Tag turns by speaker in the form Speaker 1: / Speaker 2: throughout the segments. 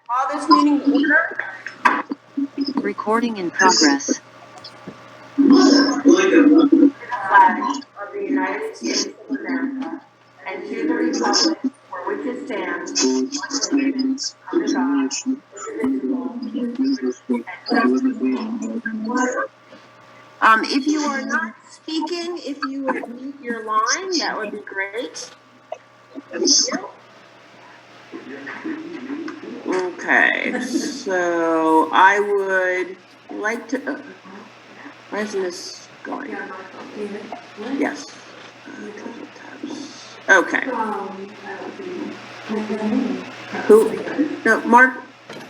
Speaker 1: Call this meeting to order.
Speaker 2: Recording in progress.
Speaker 1: The flag of the United States of America and to the republic for which it stands, one nation, under God, indivisible, with if you are not speaking, if you would mute your line, that would be great. Thank you. Okay, so I would like to, why isn't this going? Yes. Okay. Who? No,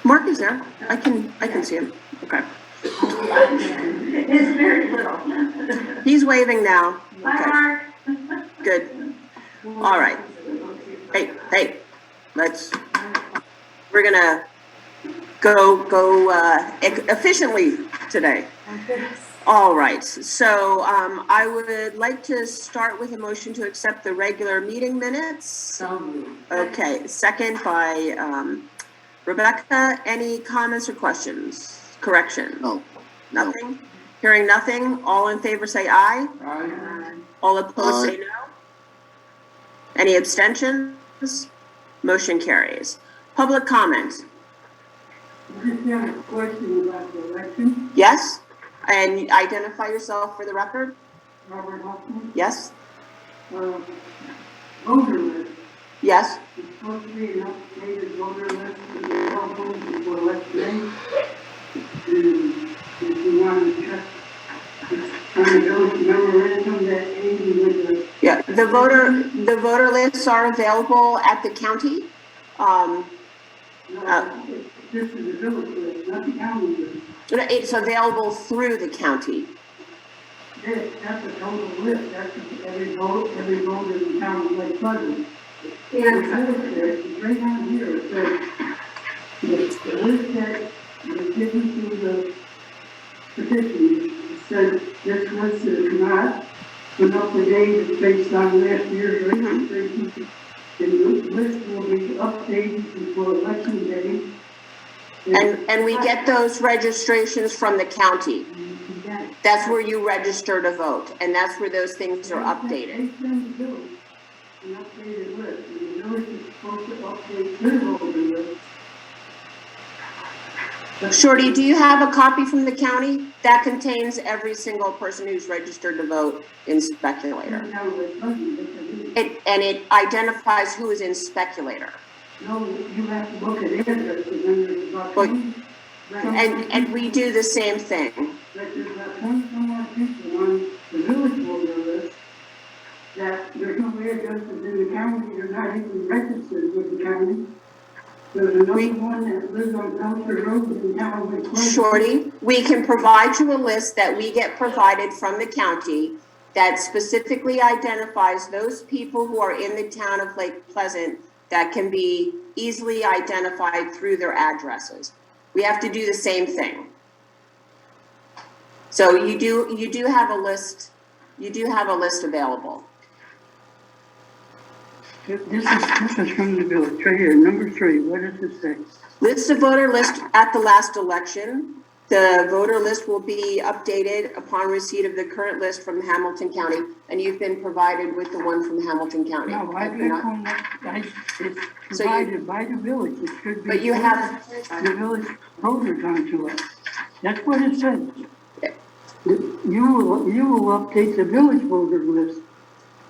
Speaker 1: Mark is there. I can see him. Okay. It's very little. He's waving now. Okay. Good. All right. Hey, we're gonna go efficiently today. All right, so I would like to start with a motion to accept the regular meeting minutes. Okay, second by Rebecca. Any comments or questions? Correction?
Speaker 3: No.
Speaker 1: Nothing? Hearing nothing, all in favor say aye.
Speaker 3: Aye.
Speaker 1: All opposed say no. Any abstentions? Motion carries. Public comment.
Speaker 4: I just have a question about the election.
Speaker 1: Yes? And identify yourself for the record?
Speaker 4: Robert Hoffman.
Speaker 1: Yes?
Speaker 4: Voter list.
Speaker 1: Yes?
Speaker 4: It's supposed to be an updated voter list for the telephone before election day. And if you want to check, it's on the village memorandum that Amy with the.
Speaker 1: Yeah, the voter lists are available at the county.
Speaker 4: This is the village list, not the county list.
Speaker 1: It's available through the county.
Speaker 4: That's a total list, that's every voter in the town of Lake Pleasant. It's right down here, it says, the list that was given to the petition, it says this list is not up to date, it's based on last year's registration. And the list will be updated before election day.
Speaker 1: And we get those registrations from the county. That's where you register to vote, and that's where those things are updated.
Speaker 4: They send the village an updated list, and the village is supposed to update their voter list.
Speaker 1: Shorty, do you have a copy from the county? That contains every single person who's registered to vote in Speculator. It identifies who is in Speculator.
Speaker 4: No, you have to look at address, and then there's about 20.
Speaker 1: And we do the same thing.
Speaker 4: But there's about 20 some more people on the village voter list that there's no addresses in the county, they're not even registered with the county. There's another one that lives on Pelter Road in town.
Speaker 1: Shorty, we can provide you a list that we get provided from the county that specifically identifies those people who are in the town of Lake Pleasant that can be easily identified through their addresses. We have to do the same thing. So you do have a list. You do have a list available.
Speaker 4: This is from the village, right here, number 3, what does it say?
Speaker 1: List of voter list at the last election. The voter list will be updated upon receipt of the current list from Hamilton County, and you've been provided with the one from Hamilton County.
Speaker 4: No, I've got one it's provided by the village, it should be.
Speaker 1: But you have
Speaker 4: the village voters onto it. That's what it says. You will update the village voter list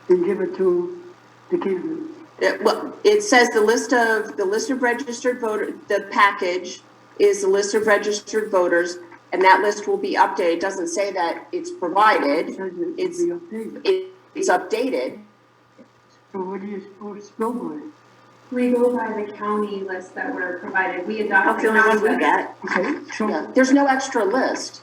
Speaker 4: and give it to the candidate.
Speaker 1: Well, it says the list of registered voter. The package is the list of registered voters, and that list will be updated. It doesn't say that it's provided. It's updated.
Speaker 4: So what are you supposed to go by?
Speaker 5: We go by the county list that were provided. We adopt
Speaker 1: the only one we get.
Speaker 4: Okay, so
Speaker 1: Yeah. There's no extra list.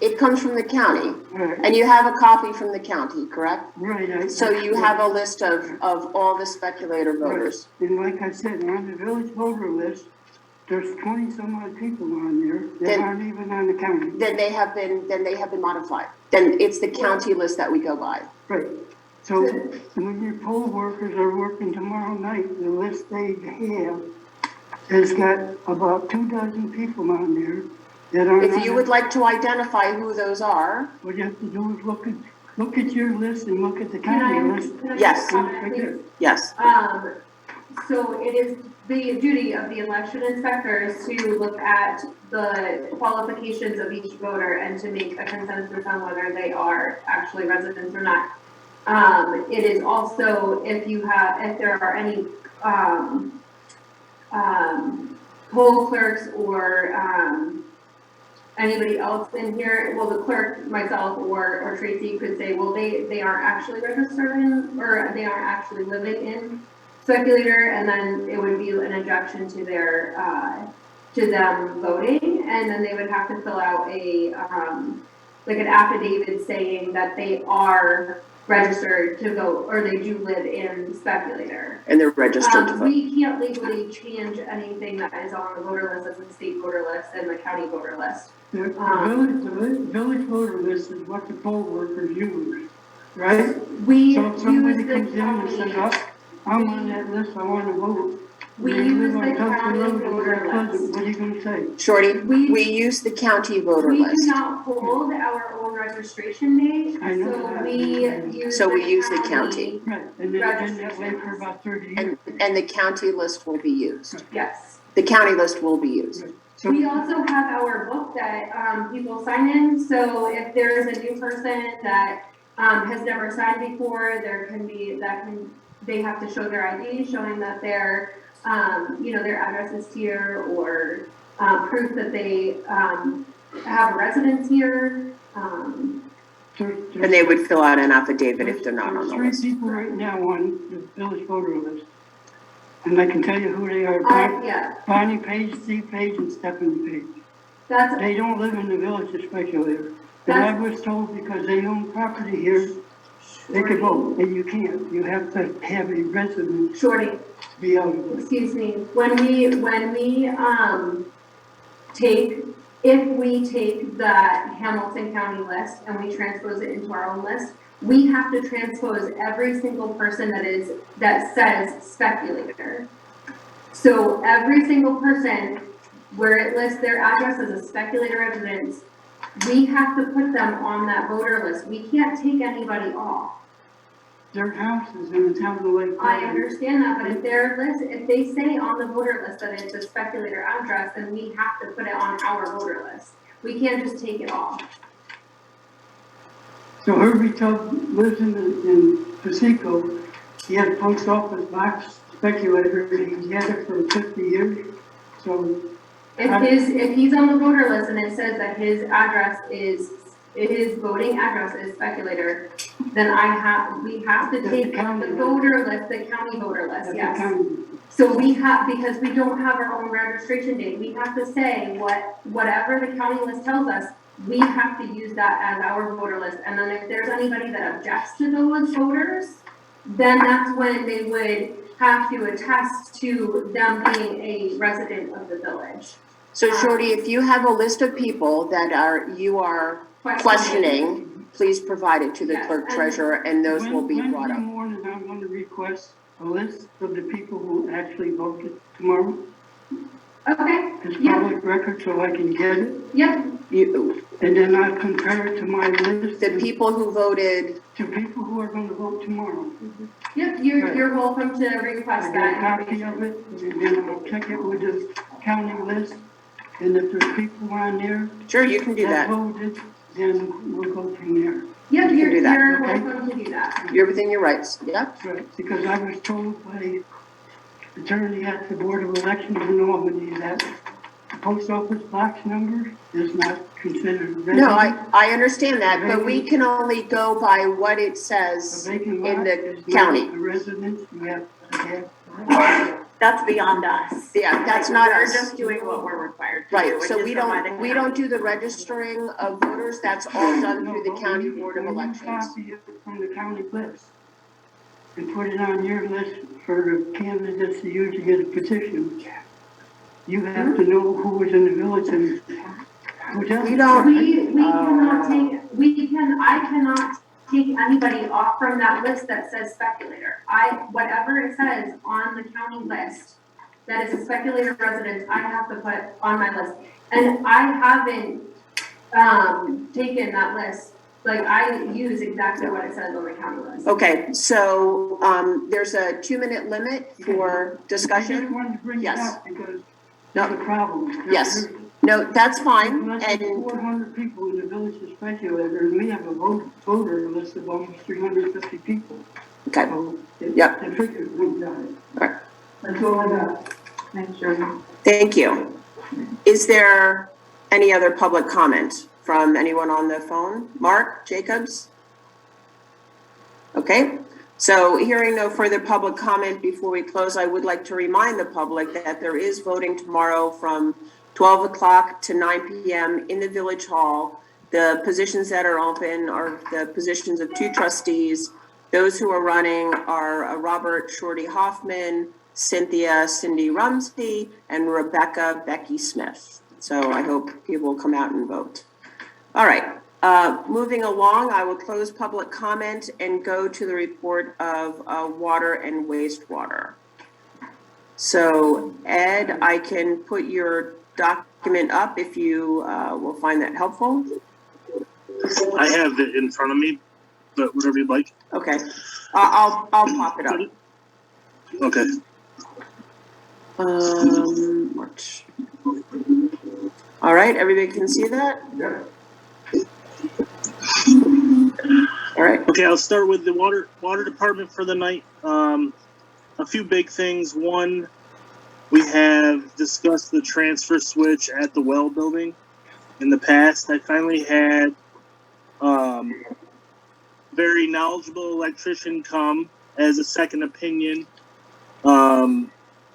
Speaker 1: It comes from the county,
Speaker 4: right.
Speaker 1: and you have a copy from the county, correct?
Speaker 4: Right.
Speaker 1: So you have a list of all the Speculator voters.
Speaker 4: Right. And like I said, on the village voter list, there's 20 some odd people on there that aren't even on the county.
Speaker 1: Then they have been modified. Then it's the county list that we go by.
Speaker 4: Right. So when your poll workers are working tomorrow night, the list they have has got about 24 people on there that are
Speaker 1: If
Speaker 4: not.
Speaker 1: you would like to identify who those are,
Speaker 4: What you have to do is look at your list and look at the
Speaker 5: Can
Speaker 4: county
Speaker 5: I,
Speaker 4: list.
Speaker 5: can I
Speaker 1: Yes.
Speaker 5: just comment, please?
Speaker 1: yes.
Speaker 5: So it is the duty of the election inspectors to look at the qualifications of each voter and to make a consensus on whether they are actually residents or not. It is also, if there are any, poll clerks or, anybody else in here, well, the clerk, myself, or Tracy could say, well, they aren't actually registered in, or they aren't actually living in Speculator, and then it would be an objection to their, to them voting, and then they would have to fill out a, like an affidavit saying that they are registered to vote, or they do live in Speculator.
Speaker 1: And they're registered to vote.
Speaker 5: We can't legally change anything that is on the voter list, as the state voter list and the county voter list.
Speaker 4: The village voter list is what the poll workers use, right?
Speaker 5: We
Speaker 4: So if
Speaker 5: use
Speaker 4: somebody
Speaker 5: the
Speaker 4: comes in and says,
Speaker 5: county,
Speaker 4: I'm on that list, I want to vote.
Speaker 5: we
Speaker 4: They
Speaker 5: use
Speaker 4: live on
Speaker 5: the
Speaker 4: Tulsa
Speaker 5: county
Speaker 4: Road in
Speaker 5: voter
Speaker 4: Mount Pleasant.
Speaker 5: list.
Speaker 4: What are you gonna say?
Speaker 1: Shorty,
Speaker 5: We-
Speaker 1: we use the county voter
Speaker 5: We do
Speaker 1: list.
Speaker 5: not hold our own registration date,
Speaker 4: I know
Speaker 5: so
Speaker 4: that.
Speaker 5: we use the
Speaker 1: county.
Speaker 4: Right, and then it's been that way for about 30 years.
Speaker 1: And the county list will be used.
Speaker 5: Yes.
Speaker 1: The county list will be used.
Speaker 4: So,
Speaker 5: We also have our book that, people sign in, so if there is a new person that, has never signed before, they have to show their ID showing that their address is here, or, proof that they, have a residence here.
Speaker 1: And they would fill out an affidavit if they're not on the
Speaker 4: There's
Speaker 1: list.
Speaker 4: 3 people right now on the village voter list. And I can tell you who they are.
Speaker 5: Yeah,
Speaker 4: Bonnie Page, Steve Page, and Stephanie Page.
Speaker 5: that's,
Speaker 4: They don't live in the village of Speculator. And I was told because they own property here, they could vote, and you can't. You have to have a resident
Speaker 5: Shorty.
Speaker 4: to be eligible.
Speaker 5: Excuse me, when we, if we take the Hamilton County list and we transpose it into our own list, we have to transpose every single person that says Speculator. So every single person where it lists their address as a Speculator residence, we have to put them on that voter list. We can't take anybody off.
Speaker 4: Their house is in the town of Lake.
Speaker 5: I understand that, but if they say on the voter list that it's a Speculator address, then we have to put it on our voter list. We can't just take it off.
Speaker 4: So Herbie Tubb lives in Paseco. He had a post office box Speculator, and he had it for 50 years. So
Speaker 5: If he's on the voter list and it says that his voting address is Speculator, then we have to take the voter list, the county voter list,
Speaker 4: that's
Speaker 5: yes.
Speaker 4: the county.
Speaker 5: So because we don't have our own registration date, we have to say whatever the county list tells us, we have to use that as our voter list. And then if there's anybody that objects to those voters, then that's when they would have to attest to them being a resident of the village.
Speaker 1: So Shorty, if you have a list of people that you are questioning, please provide it to the
Speaker 5: Yes,
Speaker 1: clerk
Speaker 5: and-
Speaker 1: treasurer, and those will be brought
Speaker 4: Wednesday
Speaker 1: up.
Speaker 4: morning, I'm going to request a list of the people who actually voted tomorrow.
Speaker 5: Okay,
Speaker 4: It's
Speaker 5: yeah,
Speaker 4: public record, so I can get it.
Speaker 5: yeah,
Speaker 4: And then I'll compare it to my list.
Speaker 1: The people who voted,
Speaker 4: To people who are going to vote tomorrow.
Speaker 5: yep, you're welcome to
Speaker 4: I
Speaker 5: request
Speaker 4: get a
Speaker 5: that
Speaker 4: copy
Speaker 5: information.
Speaker 4: of it, and then I'll check it with the county list. And if there's people on there
Speaker 1: sure, you can do
Speaker 4: that
Speaker 1: that.
Speaker 4: voted, then we'll go from there.
Speaker 5: Yep,
Speaker 1: You can do that,
Speaker 5: you're
Speaker 4: okay?
Speaker 5: welcome to do that.
Speaker 1: You're within your rights, yep.
Speaker 4: Right, because I was told by attorney at the Board of Elections in Albany that the post office box number is not considered resident.
Speaker 1: No, I understand that, but we can only go by what it
Speaker 4: A
Speaker 1: says
Speaker 4: vacant
Speaker 1: in
Speaker 4: lot
Speaker 1: the
Speaker 4: is
Speaker 1: county.
Speaker 4: not a residence, you have to have.
Speaker 3: That's beyond us.
Speaker 1: Yeah, that's not
Speaker 3: We're
Speaker 1: us.
Speaker 3: just doing what we're required to do.
Speaker 1: Right,
Speaker 3: which
Speaker 1: so
Speaker 3: is
Speaker 1: we
Speaker 3: provide a
Speaker 1: don't
Speaker 3: county.
Speaker 1: do the registering of voters, that's all done through the
Speaker 4: No,
Speaker 1: county
Speaker 4: but
Speaker 1: board of
Speaker 4: when you
Speaker 1: elections.
Speaker 4: copy it from the county list and put it on your list for the candidates to use to get a petition, you have to know who was in the village and who doesn't.
Speaker 1: We don't-
Speaker 5: I cannot take anybody off from that list that says Speculator. Whatever it says on the county list, that is a speculator residence, I have to put on my list. And I haven't, taken that list, like, I use exactly what it says on the county list.
Speaker 1: Okay, so, there's a 2-minute limit for
Speaker 4: I just
Speaker 1: discussion.
Speaker 4: wanted to bring it
Speaker 1: Yes.
Speaker 4: up because
Speaker 1: No.
Speaker 4: there's a problem.
Speaker 1: Yes. No, that's fine,
Speaker 4: Less than
Speaker 1: and,
Speaker 4: 400 people in the village of Speculator, and we have a voter list of almost 350 people.
Speaker 1: okay,
Speaker 4: So it-
Speaker 1: Yep.
Speaker 4: I figured we'd done it.
Speaker 1: All right.
Speaker 4: That's all I got. Thanks, Jeremy.
Speaker 1: thank you. Is there any other public comment from anyone on the phone? Mark, Jacobs? Okay, so hearing no further public comment before we close, I would like to remind the public that there is voting tomorrow from 12 o'clock to 9 p.m. in the Village Hall. The positions that are open are the positions of 2 trustees. Those who are running are Robert Shorty Hoffman, Cynthia Cindy Rumsey, and Rebecca Becky Smith. So I hope people will come out and vote. All right, moving along, I will close public comment and go to the report of water and wastewater. So Ed, I can put your document up if you will find that helpful.
Speaker 6: I have it in front of me, but whatever you'd like.
Speaker 1: Okay, I'll pop it up.
Speaker 6: Okay.
Speaker 1: March. All right, everybody can see that?
Speaker 4: Yeah.
Speaker 1: All right,
Speaker 6: Okay, I'll start with the water department for the night. A few big things. One, we have discussed the transfer switch at the well building in the past. I finally had very knowledgeable electrician come as a second opinion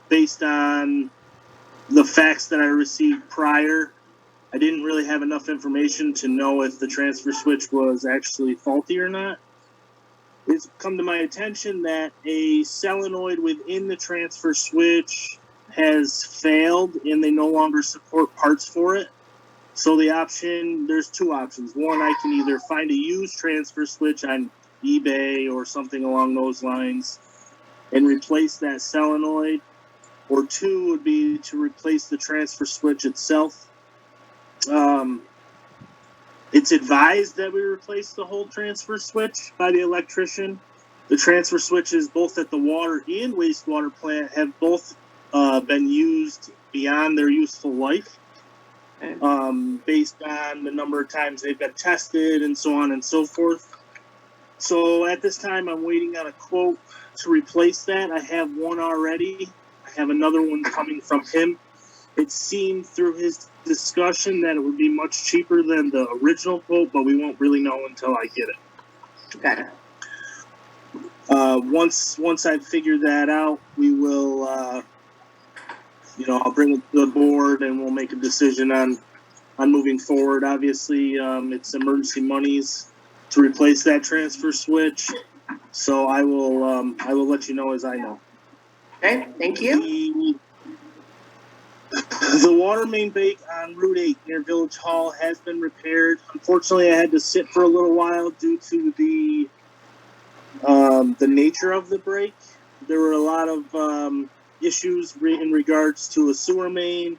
Speaker 6: based on the facts that I received prior. I didn't really have enough information to know if the transfer switch was actually faulty or not. It's come to my attention that a solenoid within the transfer switch has failed and they no longer support parts for it. So there's 2 options. One, I can either find a used transfer switch on eBay or something along those lines and replace that solenoid, or 2 would be to replace the transfer switch itself. It's advised that we replace the whole transfer switch by the electrician. The transfer switches both at the water and wastewater plant have both been used beyond their useful life, based on the number of times they've been tested and so on and so forth. So at this time, I'm waiting on a quote to replace that. I have one already. I have another one coming from him. It seemed through his discussion that it would be much cheaper than the original quote, but we won't really know until I get it.
Speaker 1: got it.
Speaker 6: Once I've figured that out, we will, I'll bring it to the board and we'll make a decision on moving forward. Obviously, it's emergency monies to replace that transfer switch. So I will let you know as I know.
Speaker 1: Okay, thank you.
Speaker 6: The water main break on Route 8 near Village Hall has been repaired. Unfortunately, I had to sit for a little while due to the nature of the break. There were a lot of issues in regards to a sewer main,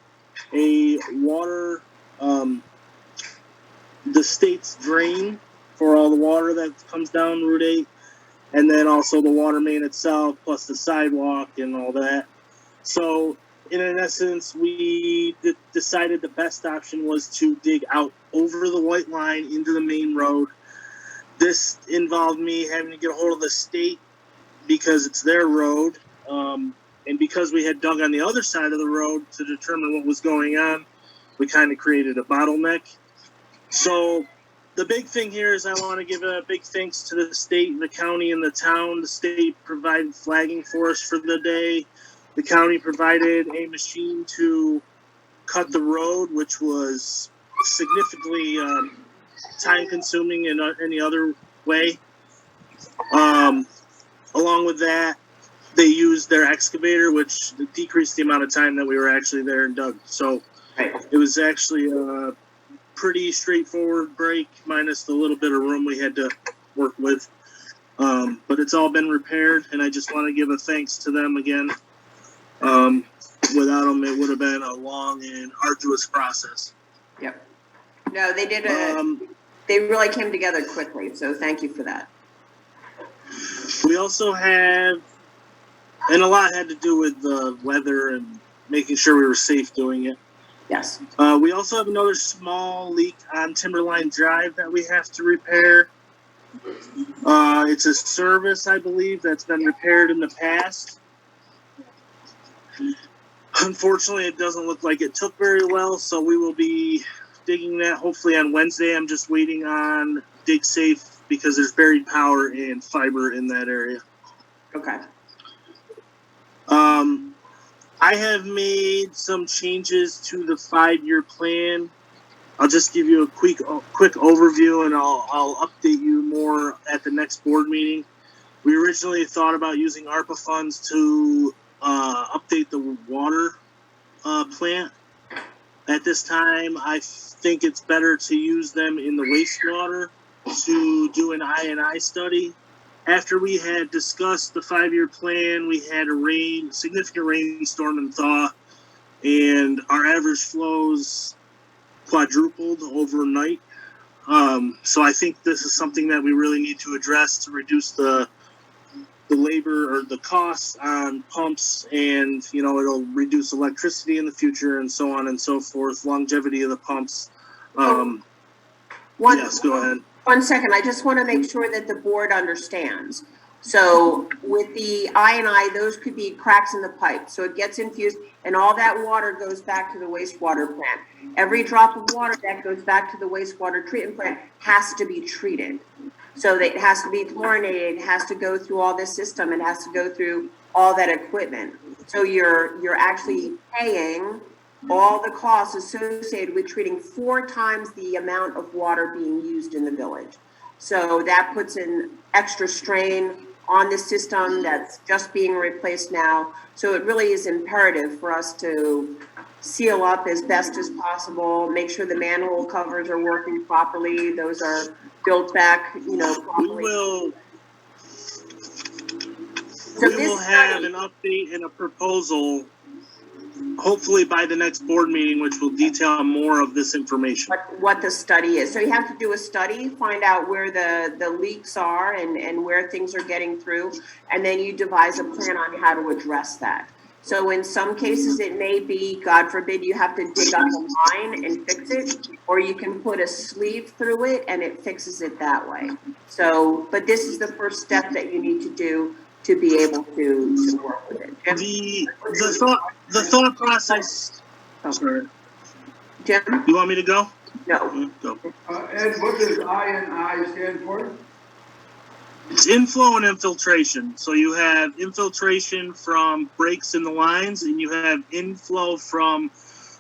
Speaker 6: a water, the state's drain for all the water that comes down Route 8, and then also the water main itself, plus the sidewalk and all that. So, in essence, we decided the best option was to dig out over the white line into the main road. This involved me having to get a hold of the state because it's their road, and because we had dug on the other side of the road to determine what was going on, we kind of created a bottleneck. So the big thing here is I want to give a big thanks to the state, the county, and the town. The state provided flagging for us for the day. The county provided a machine to cut the road, which was significantly time-consuming in any other way. Along with that, they used their excavator, which decreased the amount of time that we were actually there and dug. So it was actually a pretty straightforward break, minus the little bit of room we had to work with. But it's all been repaired, and I just want to give a thanks to them again. without them, it would have been a long and arduous process.
Speaker 1: Yep. No, they did
Speaker 6: Um,
Speaker 1: they really came together quickly, so thank you for that.
Speaker 6: We also have, and a lot had to do with the weather and making sure we were safe doing it.
Speaker 1: Yes.
Speaker 6: We also have another small leak on Timberline Drive that we have to repair. It's a service, I believe, that's been repaired in the past. Unfortunately, it doesn't look like it took very well, so we will be digging that hopefully on Wednesday. I'm just waiting on DigSafe because there's buried power and fiber in that area.
Speaker 1: Okay.
Speaker 6: I have made some changes to the 5-year plan. I'll just give you a quick overview, and I'll update you more at the next board meeting. We originally thought about using ARPA funds to update the water plant. At this time, I think it's better to use them in the wastewater to do an I&I study. After we had discussed the 5-year plan, we had a significant rainstorm and thaw, and our average flows quadrupled overnight. So I think this is something that we really need to address to reduce the labor or the costs on pumps, and it'll reduce electricity in the future and so on and so forth, longevity of the pumps. Yes, go ahead.
Speaker 1: 1 second, I just want to make sure that the board understands. So with the I&I, those could be cracks in the pipe. So it gets infused and all that water goes back to the wastewater plant. Every drop of water that goes back to the wastewater treatment plant has to be treated. So that it has to be chlorinated, it has to go through all this system, it has to go through all that equipment. So you're actually paying all the costs associated with treating 4 times the amount of water being used in the village. So that puts an extra strain on the system that's just being replaced now. So it really is imperative for us to seal up as best as possible, make sure the manhole covers are working properly, those are built back, properly.
Speaker 6: We will have an update and a proposal hopefully by the next board meeting, which will detail more of this information.
Speaker 1: What the study is. So you have to do a study, find out where the leaks are and where things are getting through, and then you devise a plan on how to address that. So in some cases, it may be, God forbid, you have to dig up a line and fix it, or you can put a sleeve through it and it fixes it that way. So, but this is the first step that you need to do to be able to work with it. Jim?
Speaker 6: The thought process.
Speaker 1: Oh.
Speaker 6: Sorry.
Speaker 1: Jim?
Speaker 6: You want me to go?
Speaker 1: No.
Speaker 6: Go.
Speaker 4: Ed, what does I&I stand for?
Speaker 6: It's inflow and infiltration. So you have infiltration from breaks in the lines, and you have inflow from,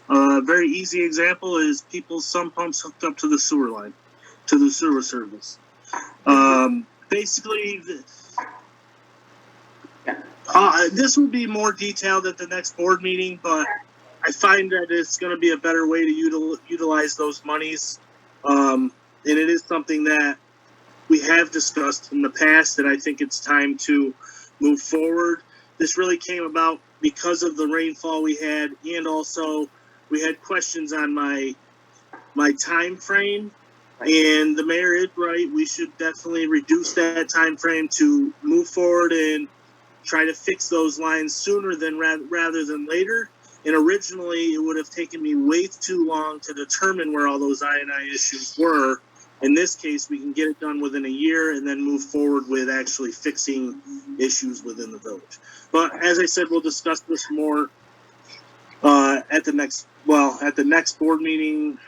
Speaker 6: a very easy example is people's sump pumps hooked up to the sewer line, to the sewer service. Basically, this will be more detailed at the next board meeting, but I find that it's going to be a better way to utilize those monies. And it is something that we have discussed in the past, and I think it's time to move forward. This really came about because of the rainfall we had, and also we had questions on my time frame. And the mayor is right. We should definitely reduce that time frame to move forward and try to fix those lines sooner than rather than later. And originally, it would have taken me way too long to determine where all those I&I issues were. In this case, we can get it done within a year and then move forward with actually fixing issues within the village. But as I said, we'll discuss this more at the next board meeting.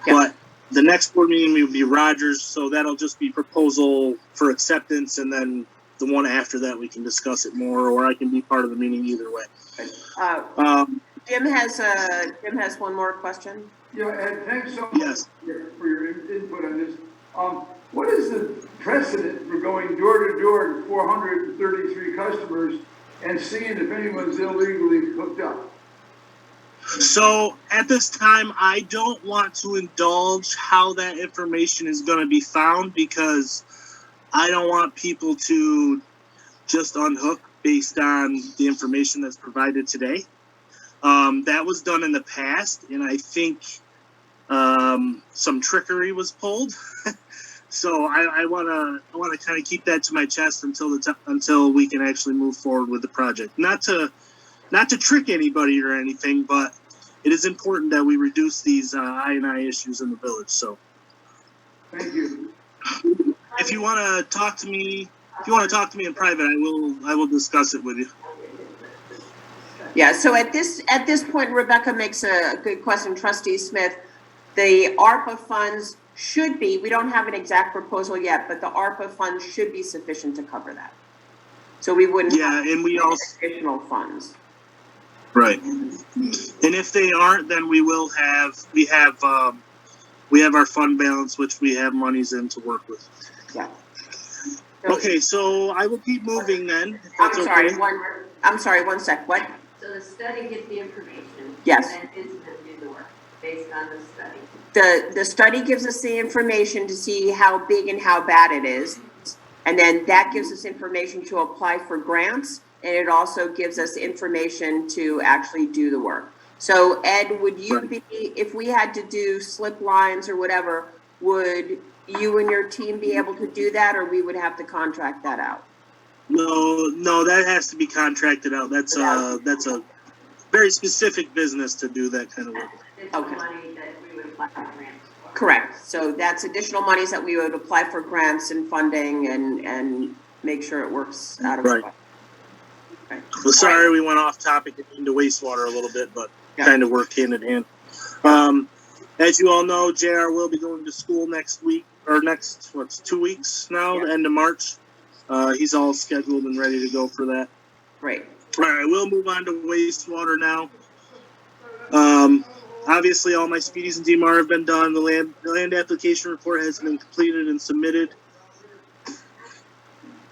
Speaker 1: Yeah.
Speaker 6: But the next board meeting will be Rogers, so that'll just be proposal for acceptance, and then the one after that we can discuss it more, or I can be part of the meeting either way.
Speaker 1: Jim has one more question.
Speaker 4: Yeah, Ed, thanks so much
Speaker 6: Yes.
Speaker 4: for your input on this. What is the precedent for going door to door to 433 customers and seeing if anyone's illegally hooked up?
Speaker 6: So at this time, I don't want to indulge how that information is going to be found, because I don't want people to just unhook based on the information that's provided today. That was done in the past, and I think some trickery was pulled. So I wanna kind of keep that to my chest until we can actually move forward with the project. Not to trick anybody or anything, but it is important that we reduce these I&I issues in the village. So,
Speaker 4: Thank you.
Speaker 6: if you want to talk to me in private, I will discuss it with you.
Speaker 1: Yeah, so at this point, Rebecca makes a good question, Trustee Smith. The ARPA funds should be, we don't have an exact proposal yet, but the ARPA funds should be sufficient to cover that. So we wouldn't have
Speaker 6: And we also
Speaker 1: additional funds.
Speaker 6: right. And if they aren't, then we have our fund balance, which we have monies in to work with.
Speaker 1: Yeah. So-
Speaker 6: Okay, so I will keep moving then. If
Speaker 1: I'm
Speaker 6: that's
Speaker 1: sorry,
Speaker 6: okay.
Speaker 1: one sec, what?
Speaker 7: So the study gets the information.
Speaker 1: Yes.
Speaker 7: And then it's going to do the work based on the study.
Speaker 1: The study gives us the information to see how big and how bad it is. And then that gives us information to apply for grants. And it also gives us information to actually do the work. So Ed, would you be, if we had to do slip lines or whatever, would you and your team be able to do that, or we would have to contract that out?
Speaker 6: No, that has to be contracted out. That's a very specific business to do that kind of work.
Speaker 7: It's
Speaker 1: Okay.
Speaker 7: the money that we would apply for grants for.
Speaker 1: Correct. So that's additional monies that we would apply for grants and funding and make sure it works out of
Speaker 6: Right.
Speaker 1: the way. Okay.
Speaker 6: Well, sorry, we went off topic and into wastewater a little bit, but
Speaker 1: Yeah.
Speaker 6: kind of work hand in hand. As you all know, JR will be going to school next week, or 2 weeks now,
Speaker 1: Yeah.
Speaker 6: the end of March. He's all scheduled and ready to go for that.
Speaker 1: Great.
Speaker 6: All right, we'll move on to wastewater now. Obviously, all my speedies and DMR have been done. The land application report has been completed and submitted.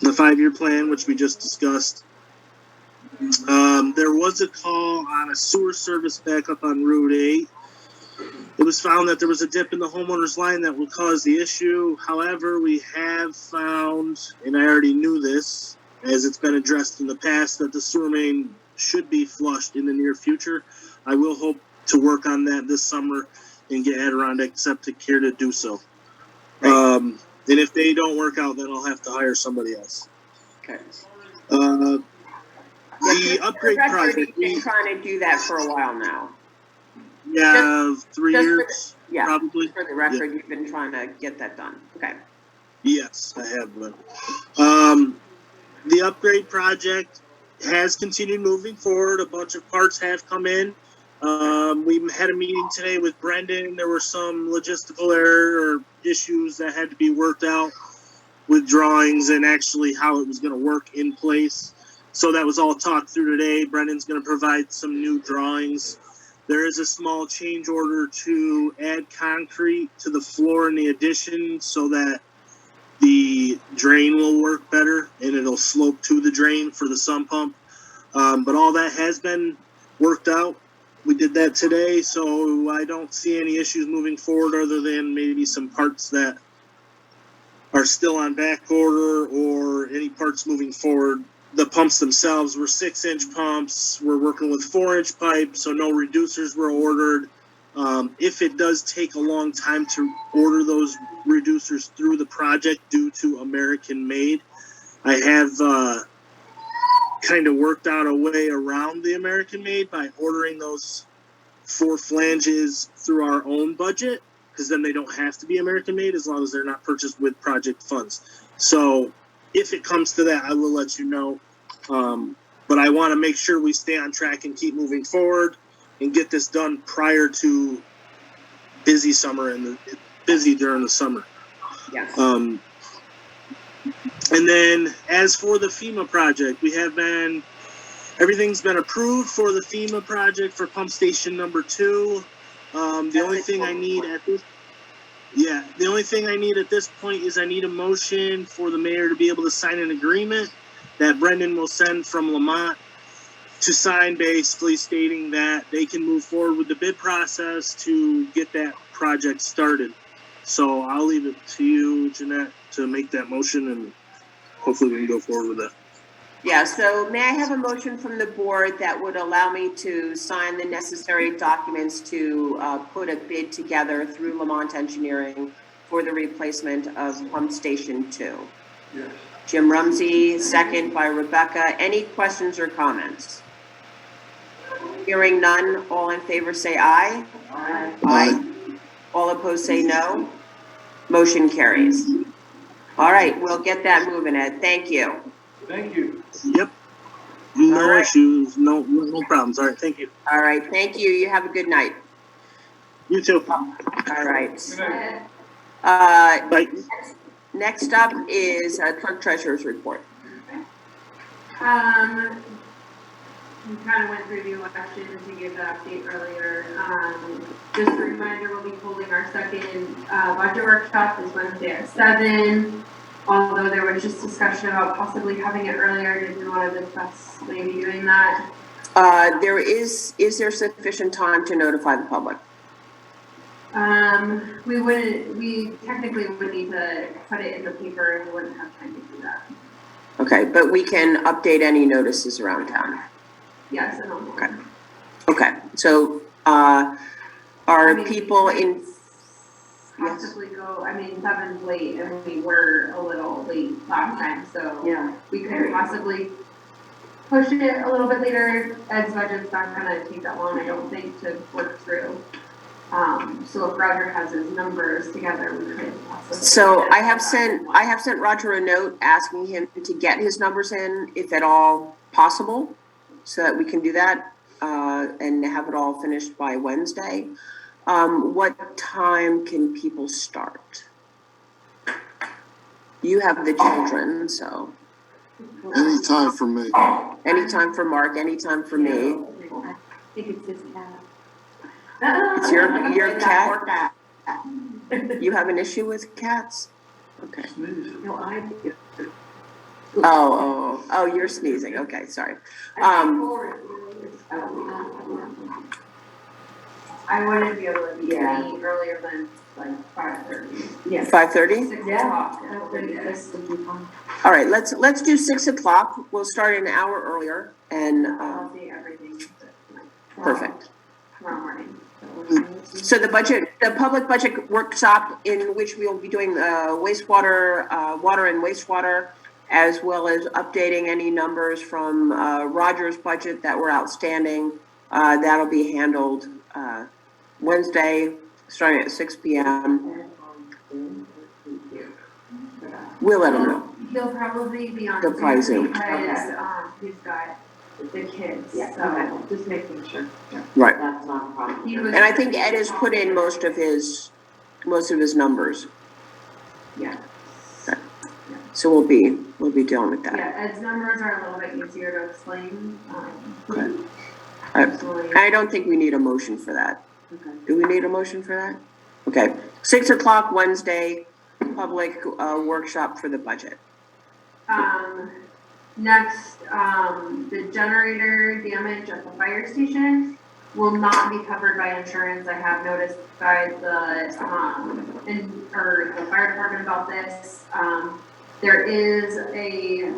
Speaker 6: The 5-year plan, which we just discussed. There was a call on a sewer service backup on Route 8. It was found that there was a dip in the homeowner's line that would cause the issue. However, we have found, and I already knew this, as it's been addressed in the past, that the sewer main should be flushed in the near future. I will hope to work on that this summer and get Adirondack Septic Care to do so. And if they don't work out, then I'll have to hire somebody else.
Speaker 1: Okay.
Speaker 6: The upgrade project,
Speaker 1: We've been trying to do that for a while now.
Speaker 6: 3
Speaker 1: just for
Speaker 6: years,
Speaker 1: Yeah,
Speaker 6: probably.
Speaker 1: for the record, you've been trying to get that done. Okay.
Speaker 6: Yes, I have been. The upgrade project has continued moving forward. A bunch of parts have come in. We had a meeting today with Brendan. There were some logistical error or issues that had to be worked out with drawings and actually how it was going to work in place. So that was all talked through today. Brendan's going to provide some new drawings. There is a small change order to add concrete to the floor in the addition so that the drain will work better and it'll slope to the drain for the sump pump. But all that has been worked out. We did that today, so I don't see any issues moving forward other than maybe some parts that are still on back order or any parts moving forward. The pumps themselves were 6-inch pumps. We're working with 4-inch pipe, so no reducers were ordered. If it does take a long time to order those reducers through the project due to American made, I have kind of worked out a way around the American made by ordering those 4 flanges through our own budget, because then they don't have to be American made as long as they're not purchased with project funds. So if it comes to that, I will let you know. But I want to make sure we stay on track and keep moving forward and get this done prior to busy summer and busy during the summer.
Speaker 1: Yes.
Speaker 6: And then as for the FEMA project, everything's been approved for the FEMA project for pump station number 2. The only thing I need at this point is I need a motion for the mayor to be able to sign an agreement that Brendan will send from Lamont to sign, basically stating that they can move forward with the bid process to get that project started. So I'll leave it to you, Jeanette, to make that motion, and hopefully we can go forward with that.
Speaker 1: Yeah, so may I have a motion from the board that would allow me to sign the necessary documents to put a bid together through Lamont Engineering for the replacement of Pump Station 2?
Speaker 4: Yes.
Speaker 1: Jim Rumsey, second by Rebecca. Any questions or comments? Hearing none, all in favor say aye. Aye. All opposed say no. Motion carries. All right, we'll get that moving, Ed. Thank you.
Speaker 4: Thank you.
Speaker 6: Yep. No
Speaker 1: All right.
Speaker 6: issues, no problems. All right, thank you.
Speaker 1: All right, thank you. You have a good night.
Speaker 6: You too.
Speaker 1: All right.
Speaker 5: Uh,
Speaker 6: Bye.
Speaker 1: Next up is clerk treasurer's report.
Speaker 5: We kind of went through the election to give the update earlier. Just a reminder, we'll be holding our second budget workshop this Wednesday at 7. Although there was just discussion about possibly having it earlier, did we want to discuss maybe doing that?
Speaker 1: Is there sufficient time to notify the public?
Speaker 5: We technically would need to put it in the paper and we wouldn't have time to do that.
Speaker 1: Okay, but we can update any notices around town.
Speaker 5: Yes, and on.
Speaker 1: Okay. Okay, so, are people in,
Speaker 5: Possibly go, 7's late and we were a little late last time, so.
Speaker 3: Yeah.
Speaker 5: We could possibly push it a little bit later. Ed's budget's not gonna take that long, I don't think, to work through. So if Roger has his numbers together, we could possibly.
Speaker 1: so I have sent Roger a note asking him to get his numbers in, if at all possible, so that we can do that, and have it all finished by Wednesday. What time can people start? You have the children, so
Speaker 8: Anytime for me.
Speaker 1: anytime for Mark, anytime for me.
Speaker 3: I think it's his cat.
Speaker 1: It's your cat? You have an issue with cats? Okay.
Speaker 3: No, I do.
Speaker 1: Oh, you're sneezing. Okay, sorry.
Speaker 5: I wouldn't be able to be
Speaker 3: Yeah.
Speaker 5: any earlier than like 5:30.
Speaker 3: Yes.
Speaker 1: 5:30?
Speaker 5: 6
Speaker 3: Yeah.
Speaker 5: o'clock.
Speaker 3: This would be fun.
Speaker 1: All right, let's do 6 o'clock. We'll start an hour earlier and,
Speaker 5: I'll see everything
Speaker 1: perfect.
Speaker 5: tomorrow morning.
Speaker 1: So the public budget workshop in which we will be doing wastewater, water and wastewater, as well as updating any numbers from Roger's budget that were outstanding. That'll be handled Wednesday, starting at 6 p.m. We'll let him know.
Speaker 5: He'll probably be on
Speaker 1: He'll probably
Speaker 5: Zoom
Speaker 1: Zoom.
Speaker 5: because he's got the kids,
Speaker 3: Yeah,
Speaker 5: so.
Speaker 3: okay, just making sure.
Speaker 1: Right.
Speaker 3: That's not a problem.
Speaker 5: He was-
Speaker 1: And I think Ed has put in most of his numbers.
Speaker 5: Yeah.
Speaker 1: So we'll be dealing with that.
Speaker 5: Yeah, Ed's numbers are a little bit easier to explain.
Speaker 1: Okay.
Speaker 5: Personally.
Speaker 1: I don't think we need a motion for that.
Speaker 3: Okay.
Speaker 1: Do we need a motion for that? Okay, 6 o'clock Wednesday, public workshop for the budget.
Speaker 5: Next, the generator damage at the fire station will not be covered by insurance. I have noticed by the fire department about this. There is a,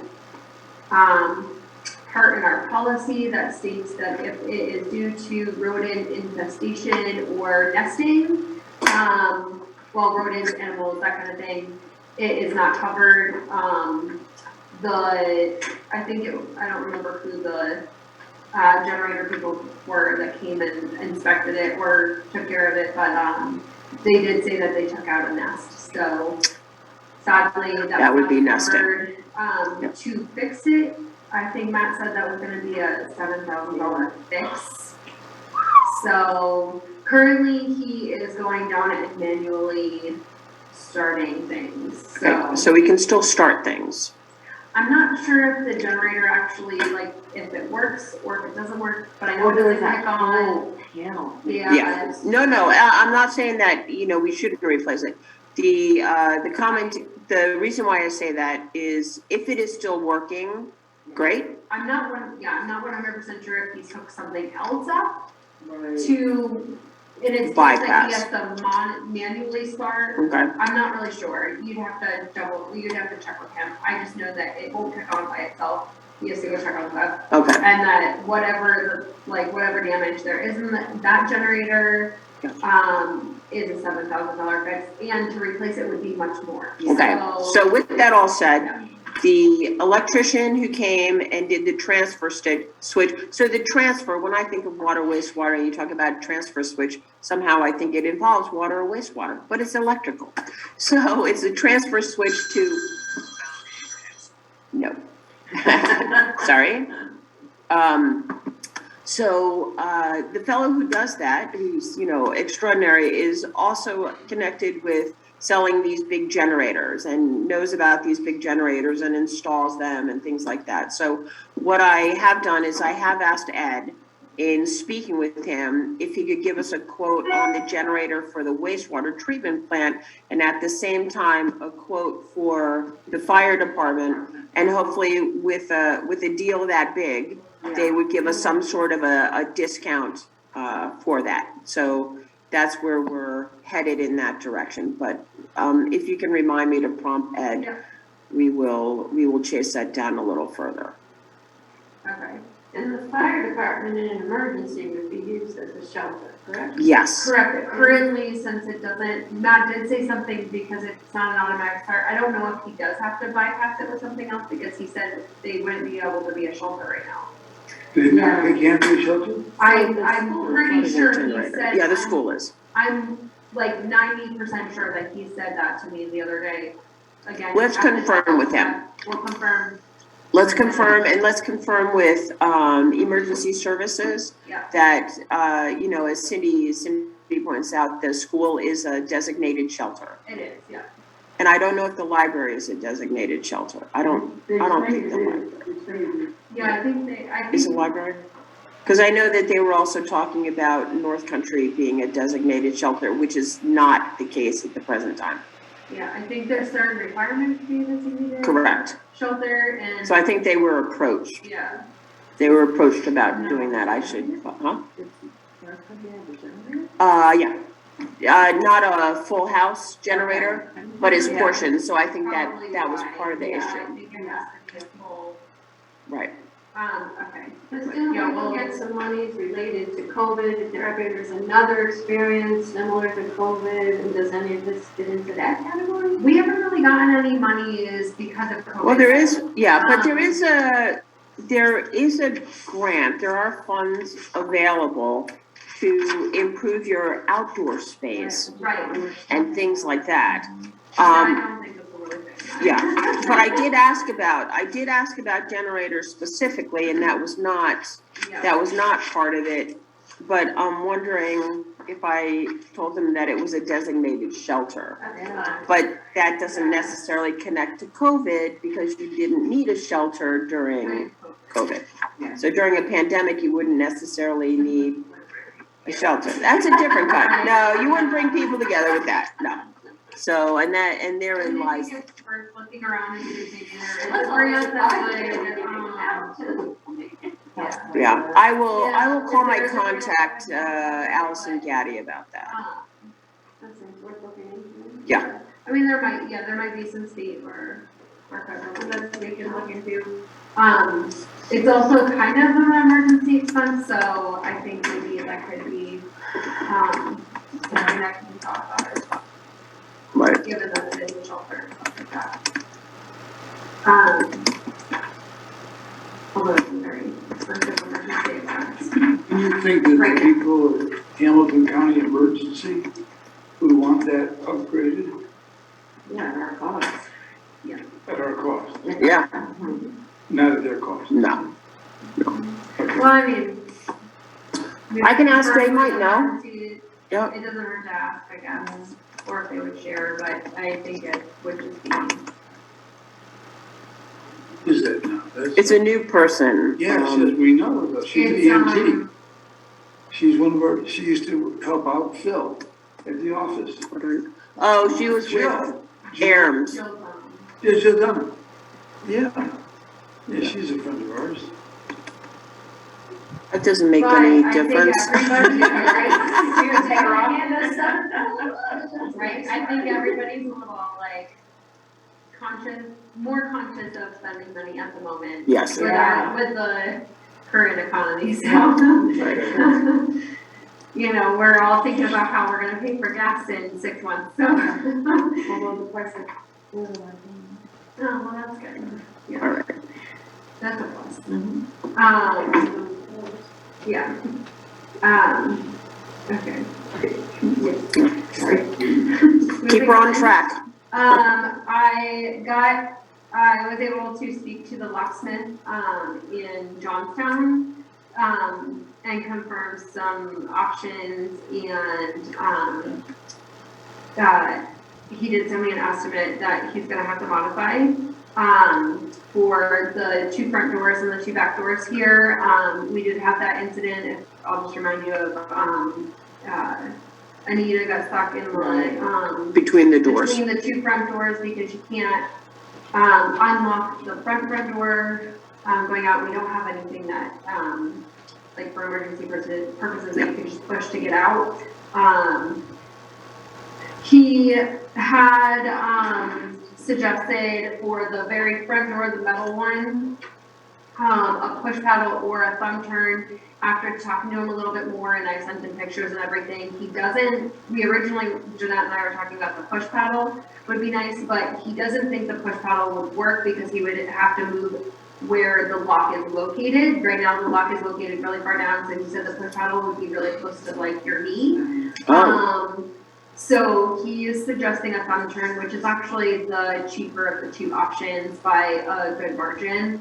Speaker 5: part in our policy that states that if it is due to rodent infestation or nesting, rodents, animals, that kind of thing, it is not covered. I don't remember who the generator people were that came and inspected it or took care of it, but they did say that they took out a nest, so sadly,
Speaker 1: That would be
Speaker 5: that's not
Speaker 1: nesting.
Speaker 5: covered.
Speaker 1: Yep.
Speaker 5: To fix it, I think Matt said that was gonna be a $7,000 fix. So currently, he is going down and manually starting things,
Speaker 1: Okay, so we can still start things.
Speaker 5: I'm not sure if the generator actually, if it works or if it doesn't work, but I know
Speaker 3: Oh,
Speaker 5: it
Speaker 3: there was
Speaker 5: doesn't
Speaker 3: that
Speaker 5: kick on.
Speaker 3: whole panel.
Speaker 1: Yeah. No, I'm not saying that, we shouldn't replace it. The reason why I say that is if it is still working, great.
Speaker 5: I'm not 100% sure if he took something else up to, and it's just that he has to manually start.
Speaker 1: Okay,
Speaker 5: I'm not really sure. You'd have to check with him. I just know that it won't kick on by itself. he has to go check on stuff.
Speaker 1: Okay,
Speaker 5: And that whatever damage there is in that generator, is a $7,000 fix, and to replace it would be much more.
Speaker 1: okay. So with that all said,
Speaker 5: Yeah.
Speaker 1: the electrician who came and did the transfer switch, so the transfer, when I think of water, wastewater, and you talk about transfer switch, somehow I think it involves water or wastewater, but it's electrical. So it's a transfer switch to, no. Sorry. So the fellow who does that, who's, extraordinary, is also connected with selling these big generators and knows about these big generators and installs them and things like that. So what I have done is I have asked Ed, in speaking with him, if he could give us a quote on the generator for the wastewater treatment plant, and at the same time, a quote for the fire department, and hopefully with a deal that big, they would give us some sort of a discount for that. So that's where we're headed in that direction. But if you can remind me to prompt Ed,
Speaker 5: Yeah.
Speaker 1: we will chase that down a little further.
Speaker 5: Okay.
Speaker 7: And the fire department in an emergency would be used as a shelter, correct?
Speaker 1: Yes.
Speaker 5: Correct. Currently, since it doesn't, Matt did say something because it's not an automatic start. I don't know if he does have to bypass it with something else because he said they wouldn't be able to be a shelter right now.
Speaker 4: They can't be a shelter?
Speaker 5: I'm pretty sure he said.
Speaker 1: Yeah, the school is.
Speaker 5: I'm like 90% sure that he said that to me the other day. Again.
Speaker 1: Let's
Speaker 5: you have to
Speaker 1: confirm
Speaker 5: check
Speaker 1: with him.
Speaker 5: that. We'll confirm.
Speaker 1: Let's confirm, and let's confirm with emergency services
Speaker 5: Yeah.
Speaker 1: that, as Cindy points out, the school is a designated shelter.
Speaker 5: It is, yeah.
Speaker 1: And I don't know if the library is a designated shelter. I don't think the library.
Speaker 5: Yeah, I think
Speaker 1: Is the library? Because I know that they were also talking about North Country being a designated shelter, which is not the case at the present time.
Speaker 5: yeah, I think there's certain requirements to be a designated
Speaker 1: Correct.
Speaker 5: shelter and.
Speaker 1: So I think they were approached.
Speaker 5: Yeah.
Speaker 1: They were approached about doing that. I should, yeah. Not a full house generator, but it's portioned, so I think that was part of the
Speaker 5: Yeah, I
Speaker 1: issue.
Speaker 5: think it has to be a full,
Speaker 1: Right.
Speaker 5: okay.
Speaker 7: But still,
Speaker 5: Yeah,
Speaker 7: we'll
Speaker 5: we'll-
Speaker 7: get some monies related to COVID, if there's another experience similar to COVID, and does any of this fit into that category?
Speaker 5: We haven't really gotten any monies because of COVID.
Speaker 1: Well, there is, yeah, but there is a grant, there are funds available to improve your outdoor space
Speaker 5: Right.
Speaker 1: and things like that.
Speaker 5: I don't think it's a really big.
Speaker 1: Yeah, but I did ask about generators specifically, and that was not part of it. But I'm wondering if I told them that it was a designated shelter. But that doesn't necessarily connect to COVID because you didn't need a shelter during COVID. So during a pandemic, you wouldn't necessarily need a shelter. That's a different kind. No, you wouldn't bring people together with that, no. So, and therein lies,
Speaker 5: We're looking around and using areas that would,
Speaker 1: yeah, I will call my contact, Allison Gaddy about that.
Speaker 7: That seems worth looking into.
Speaker 1: Yeah.
Speaker 5: I mean, there might be some state or federal that we can look into. It's also kind of an emergency expense, so I think maybe that could be, something that can be thought about as well.
Speaker 1: Right.
Speaker 5: Given that it is a shelter and stuff like that. Although it's a very expensive emergency expense.
Speaker 9: Do you think that the people at Hamilton County Emergency would want that upgraded
Speaker 3: Yeah, at our cost.
Speaker 9: at our cost?
Speaker 1: Yeah,
Speaker 9: Not at their cost?
Speaker 1: no.
Speaker 5: Well, I mean.
Speaker 1: I can ask, they might know.
Speaker 5: It
Speaker 1: Yeah,
Speaker 5: doesn't hurt to ask, I guess, or if they would share, but I think it would just be.
Speaker 9: Is that now?
Speaker 1: it's a new person.
Speaker 9: Yeah, says we know her, though. She's an
Speaker 5: It's,
Speaker 9: EMT. She's one of our, she used to help out Phil at the office.
Speaker 1: Oh, she was with
Speaker 9: Jill.
Speaker 1: ARMS.
Speaker 5: Jill,
Speaker 9: Yeah, Jill Dunham. Yeah. Yeah, she's a friend of ours.
Speaker 1: That doesn't make
Speaker 5: But
Speaker 1: any
Speaker 5: I think
Speaker 1: difference.
Speaker 5: everybody, right, you would take her off. Right, I think everybody's a little like more conscious of spending money at the moment.
Speaker 1: Yes.
Speaker 5: With the current economy, so. You know, we're all thinking about how we're gonna pay for gas in 6 months, so.
Speaker 7: Although the price of oil went down.
Speaker 5: Oh, well, that's good. Yeah.
Speaker 1: All right.
Speaker 5: That's a plus.
Speaker 7: Mm-hmm.
Speaker 5: Yeah. Okay.
Speaker 1: Keep her on track.
Speaker 5: I was able to speak to the locksmith, in Johnstown, and confirm some options and, he did send me an estimate that he's gonna have to modify, for the 2 front doors and the 2 back doors here. We did have that incident, I'll just remind you of, Anita got stuck in the,
Speaker 1: Between the doors.
Speaker 5: between the 2 front doors because you can't, unlock the front door, going out. We don't have anything that, like for emergency purposes that you can just push to get out. He had, suggested for the very front door, the metal one, a push paddle or a thumb turn. After talking to him a little bit more and I sent him pictures and everything, we originally, Jeanette and I were talking about the push paddle would be nice, but he doesn't think the push paddle would work because he would have to move where the lock is located. Right now, the lock is located really far down, so he said the push paddle would be really close to like your knee. So he is suggesting a thumb turn, which is actually the cheaper of the 2 options by a good margin.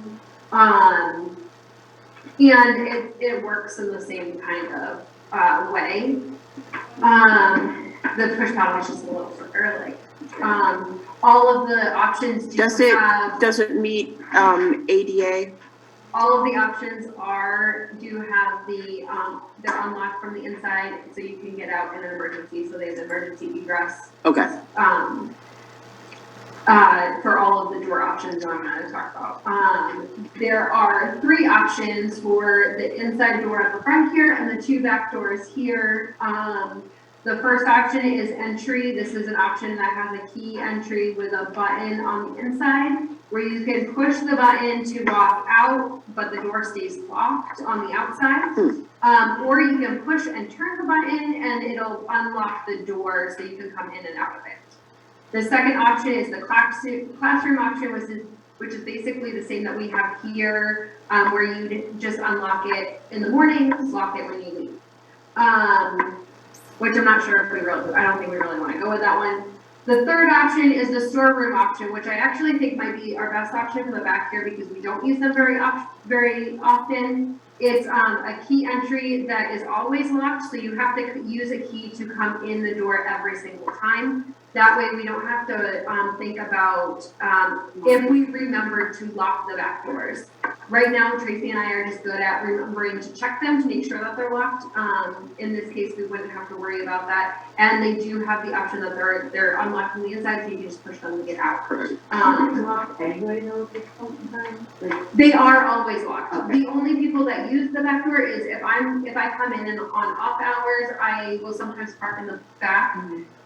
Speaker 5: And it works in the same kind of way. The push paddle is just a little quicker, like, all of the options
Speaker 1: Does it meet, ADA?
Speaker 5: all of the options do have the, they're unlocked from the inside, so you can get out in an emergency, so there's emergency egress.
Speaker 1: Okay.
Speaker 5: For all of the door options I'm gonna talk about. There are 3 options for the inside door at the front here and the 2 back doors here. The first option is entry. This is an option that has a key entry with a button on the inside where you can push the button to walk out, but the door stays locked on the outside. Or you can push and turn the button and it'll unlock the door so you can come in and out of it. The second option is the classroom option, which is basically the same that we have here, where you just unlock it in the morning, lock it when you leave. Which I'm not sure if I don't think we really want to go with that one. The third option is the storeroom option, which I actually think might be our best option for the back here because we don't use them very often. It's a key entry that is always locked, so you have to use a key to come in the door every single time. That way we don't have to think about if we remember to lock the back doors. Right now, Tracy and I are just good at remembering to check them to make sure that they're locked. In this case, we wouldn't have to worry about that. And they do have the option that they're unlocked from the inside, so you can just push them to get out.
Speaker 7: Anybody knows at some time? Like,
Speaker 5: They are always locked.
Speaker 7: Okay.
Speaker 5: The only people that use the back door is if I come in and on off hours, I will sometimes park in the back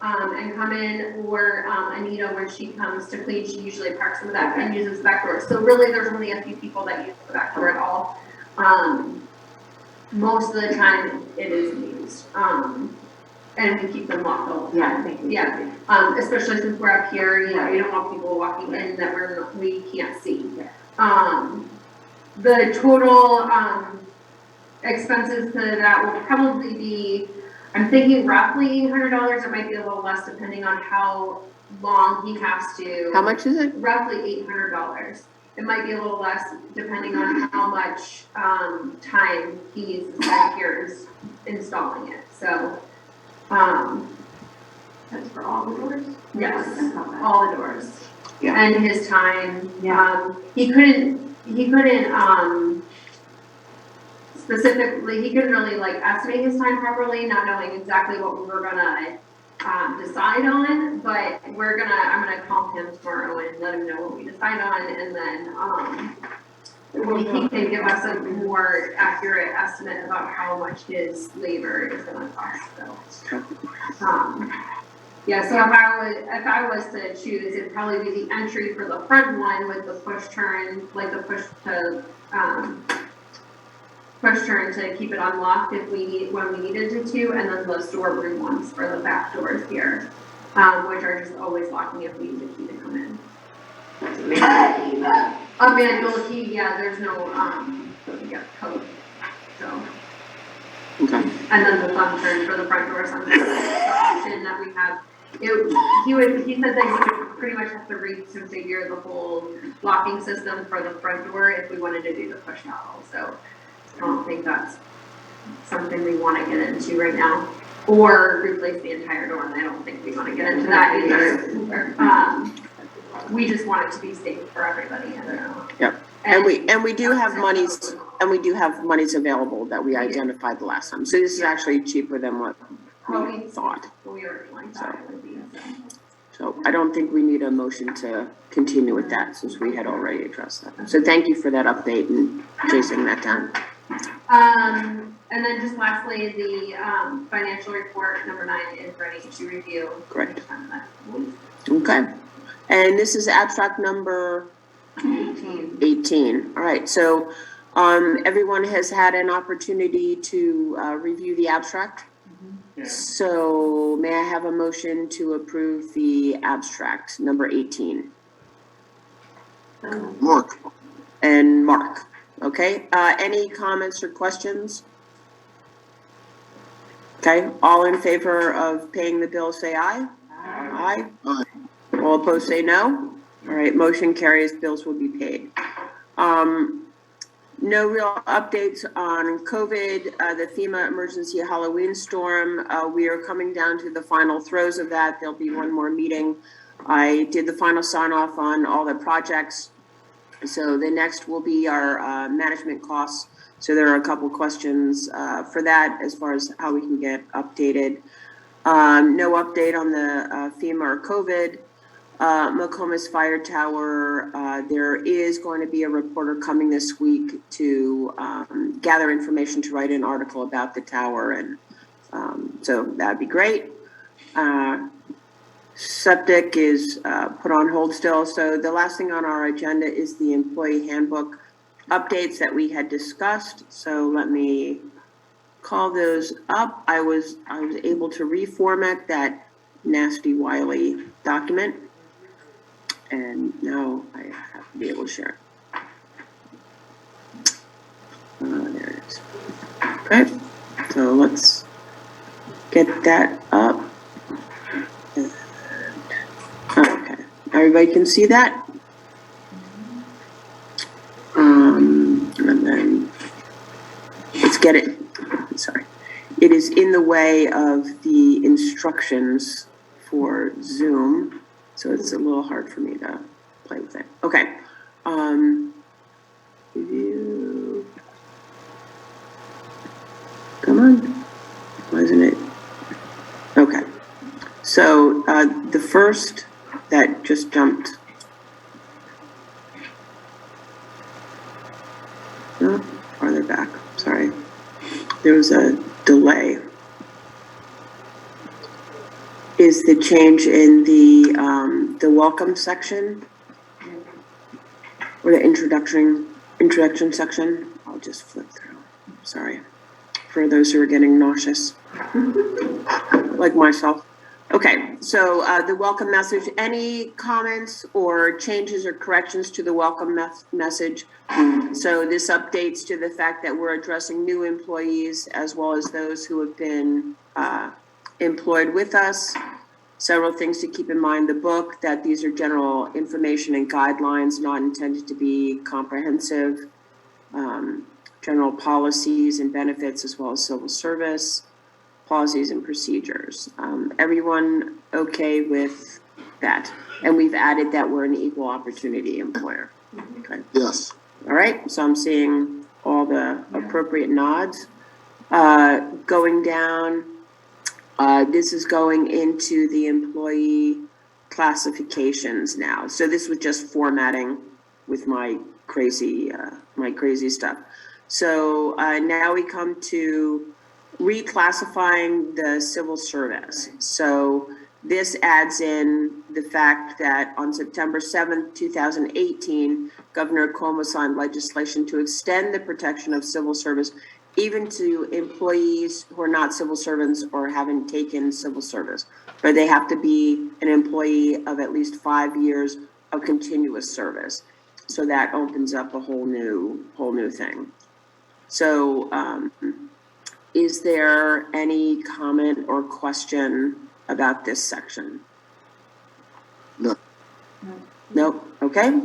Speaker 5: and come in, or Anita, when she comes to clean, she usually parks in the back and uses the back door. So really, there's only a few people that use the back door at all. Most of the time, it is used. And we keep them locked all the time.
Speaker 7: thank you.
Speaker 5: Yeah, especially since we're up here, you know, you don't want people walking in that we can't see. The total, expenses to that will probably be, I'm thinking roughly $800. It might be a little less depending on how long he has to.
Speaker 1: How much is it?
Speaker 5: Roughly $800. It might be a little less depending on how much, time he's spent here installing it, so.
Speaker 7: That's for all the doors?
Speaker 5: Yes,
Speaker 7: That's not bad.
Speaker 5: all the doors.
Speaker 1: Yeah.
Speaker 5: And his time,
Speaker 7: Yeah.
Speaker 5: he couldn't, specifically, he couldn't really like estimate his time properly, not knowing exactly what we were gonna, decide on, but I'm gonna call him tomorrow and let him know what we decide on, and then, he can give us a more accurate estimate about how much his labor is gonna cost, so. Yeah, so if I was to choose, it'd probably be the entry for the front one with the push turn, like the push turn to keep it unlocked if when we needed to, and then the storeroom ones for the back doors here, which are just always locking if we need the key to come in. A manual key, yeah, there's no, code, so.
Speaker 1: Okay.
Speaker 5: And then the thumb turn for the front door, something the option that we have. He said that he would pretty much have to reconfigure the whole locking system for the front door if we wanted to do the push model. So I don't think that's something we want to get into right now, or replace the entire door. And I don't think we want to get into that either. We just want it to be safe for everybody. I don't know.
Speaker 1: Yep. And we do have monies, available that we identified the last time. So this is actually cheaper than what we thought.
Speaker 5: We originally thought it would be.
Speaker 1: So I don't think we need a motion to continue with that since we had already addressed that. So thank you for that update and chasing that down.
Speaker 5: And then just lastly, the financial report number 9 is ready to review.
Speaker 1: Correct. Okay. And this is abstract number 18. All right. So everyone has had an opportunity to review the abstract.
Speaker 9: Yeah.
Speaker 1: So may I have a motion to approve the abstract number 18?
Speaker 8: Mark,
Speaker 1: And Mark. Okay. Any comments or questions? Okay. All in favor of paying the bill, say aye. Aye.
Speaker 8: Aye.
Speaker 1: All opposed, say no. All right. Motion carries. Bills will be paid. No real updates on COVID, the FEMA emergency Halloween storm. We are coming down to the final throes of that. There'll be one more meeting. I did the final sign off on all the projects. So the next will be our management costs. So there are a couple questions for that as far as how we can get updated. No update on the FEMA or COVID. McComas Fire Tower, there is going to be a reporter coming this week to gather information to write an article about the tower, and so that'd be great. Septic is put on hold still. So the last thing on our agenda is the employee handbook updates that we had discussed. So let me call those up. I was able to reformat that nasty Wiley document. And now I have to be able to share it. There it is. Okay, so let's get that up. Okay, everybody can see that? And then let's get it. Sorry. It is in the way of the instructions for Zoom. So it's a little hard for me to play with it. Okay. Review. Come on. Why isn't it? Okay. So the first that just jumped. Oh, farther back. Sorry. There was a delay. Is the change in the welcome section or the introduction section? I'll just flip through. Sorry for those who are getting nauseous, like myself. Okay, so the welcome message. Any comments or changes or corrections to the welcome message? So this updates to the fact that we're addressing new employees as well as those who have been employed with us. Several things to keep in mind. The book, that these are general information and guidelines, not intended to be comprehensive. General policies and benefits as well as civil service, policies and procedures. Everyone okay with that? And we've added that we're an equal opportunity employer. Okay.
Speaker 8: yes.
Speaker 1: All right, so I'm seeing all the appropriate nods. Going down, this is going into the employee classifications now. So this was just formatting with my crazy stuff. So now we come to reclassifying the civil service. So this adds in the fact that on September 7th, 2018, Governor Cuomo signed legislation to extend the protection of civil service even to employees who are not civil servants or haven't taken civil service, but they have to be an employee of at least 5 years of continuous service. So that opens up a whole new thing. So is there any comment or question about this section?
Speaker 8: No.
Speaker 1: Nope. Okay.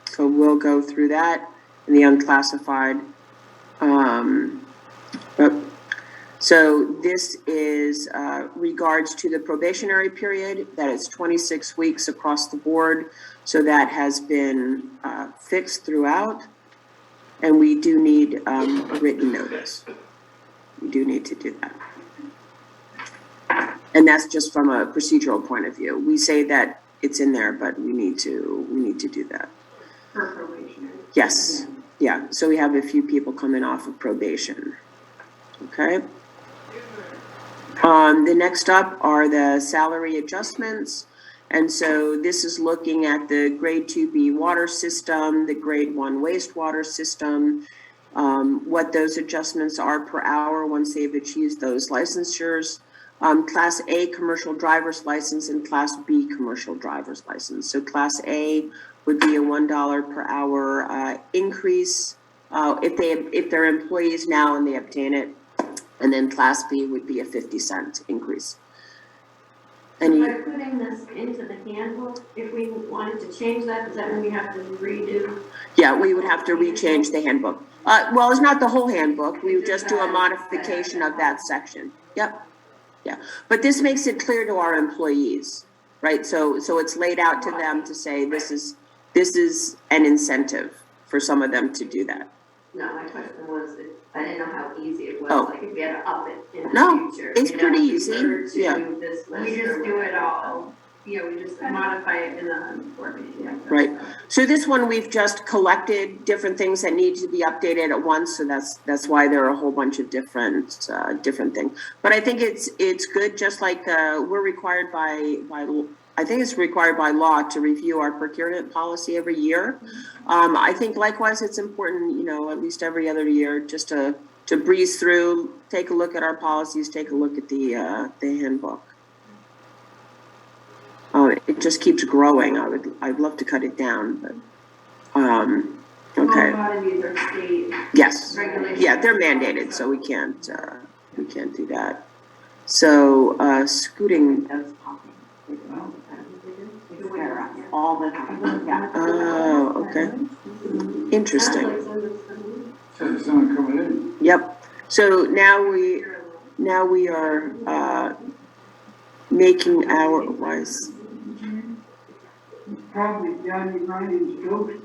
Speaker 1: So we'll go through that in the unclassified. So this is regards to the probationary period, that it's 26 weeks across the board. So that has been fixed throughout. And we do need a written notice. We do need to do that. And that's just from a procedural point of view. We say that it's in there, but we need to do that.
Speaker 7: For probationary.
Speaker 1: Yes. Yeah. So we have a few people coming off of probation. Okay. The next up are the salary adjustments. And so this is looking at the grade 2B water system, the grade 1 wastewater system, what those adjustments are per hour once they've achieved those licensures. Class A commercial driver's license and Class B commercial driver's license. So Class A would be a $1 per hour increase if they're employees now and they obtain it. And then Class B would be a 50-cent increase.
Speaker 7: So by putting this into the handbook, if we wanted to change that, does that mean we have to redo?
Speaker 1: Yeah, we would have to rechange the handbook. Well, it's not the whole handbook. We would just do a modification of that section. Yep. Yeah. But this makes it clear to our employees, right? So it's laid out to them to say this is an incentive for some of them to do that.
Speaker 7: No, my question was, I didn't know how easy it was,
Speaker 1: Oh.
Speaker 7: like if we had to up it in the
Speaker 1: No,
Speaker 7: future.
Speaker 1: it's
Speaker 7: you know,
Speaker 1: pretty
Speaker 7: if we
Speaker 1: easy.
Speaker 7: were to
Speaker 1: Yeah.
Speaker 7: do this
Speaker 5: We
Speaker 7: list
Speaker 5: just
Speaker 7: or
Speaker 5: do it
Speaker 7: whatever.
Speaker 5: all, we just modify it in the board meeting. Yeah.
Speaker 1: Right. So this one, we've just collected different things that need to be updated at once. So that's why there are a whole bunch of different things. But I think it's good, just like we're required by I think it's required by law to review our procurement policy every year. I think likewise, it's important, at least every other year, just to breeze through, take a look at our policies, take a look at the handbook. It just keeps growing. I'd love to cut it down, but okay.
Speaker 5: A lot of these are state
Speaker 1: Yes.
Speaker 5: regulations.
Speaker 1: Yeah, they're mandated, so we can't do that. So scooting.
Speaker 3: That's popping. It's there all the time, yeah.
Speaker 1: Oh, okay. Interesting.
Speaker 9: Says it's not coming in.
Speaker 1: Yep. So now we are making our wise.
Speaker 4: Probably Johnny Ryan's ghost.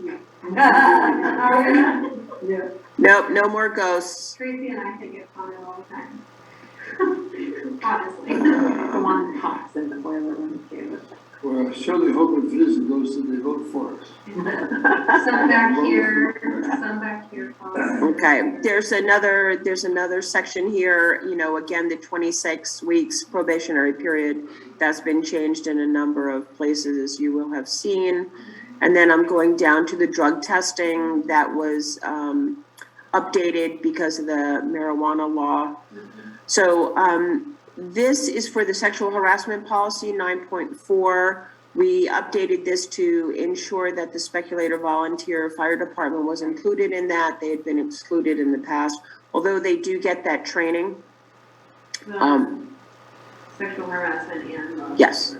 Speaker 4: Yeah.
Speaker 1: Nope, no more ghosts.
Speaker 5: Tracy and I think it's on it all the time. Honestly.
Speaker 3: The one that pops in the boiler room too.
Speaker 9: Well, I certainly hope if it is a ghost that they vote for us.
Speaker 5: Some back here, some back here.
Speaker 1: Okay, there's another section here, again, the 26 weeks probationary period that's been changed in a number of places, as you will have seen. And then I'm going down to the drug testing that was updated because of the marijuana law. So this is for the sexual harassment policy 9.4. We updated this to ensure that the Speculator Volunteer Fire Department was included in that. They had been excluded in the past, although they do get that training.
Speaker 5: Sexual harassment and.
Speaker 1: Yes,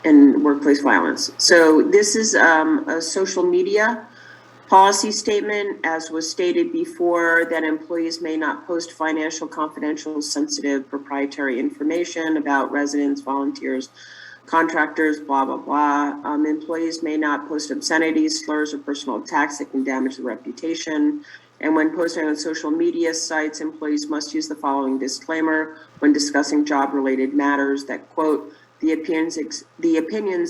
Speaker 1: and workplace violence. So this is a social media policy statement, as was stated before, that employees may not post financial, confidential, sensitive, proprietary information about residents, volunteers, contractors, blah, blah, blah. Employees may not post obscenities, slurs, or personal attacks that can damage the reputation. And when posting on social media sites, employees must use the following disclaimer when discussing job-related matters that, quote, the opinions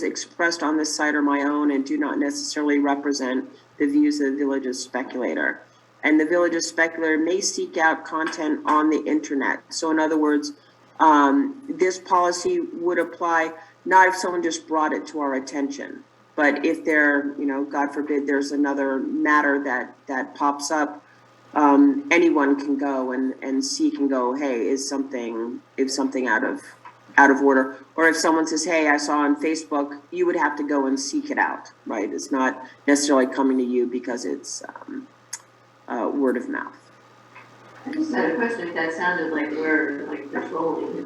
Speaker 1: expressed on this site are my own and do not necessarily represent the views of the Village's Speculator. And the Village's Speculator may seek out content on the internet. So in other words, This policy would apply not if someone just brought it to our attention, but if there, God forbid, there's another matter that pops up, anyone can go and seek and go, hey, is something out of order? Or if someone says, hey, I saw on Facebook, you would have to go and seek it out, right? It's not necessarily coming to you because it's word of mouth.
Speaker 7: I just had a question, if that sounded like we're like patrolling.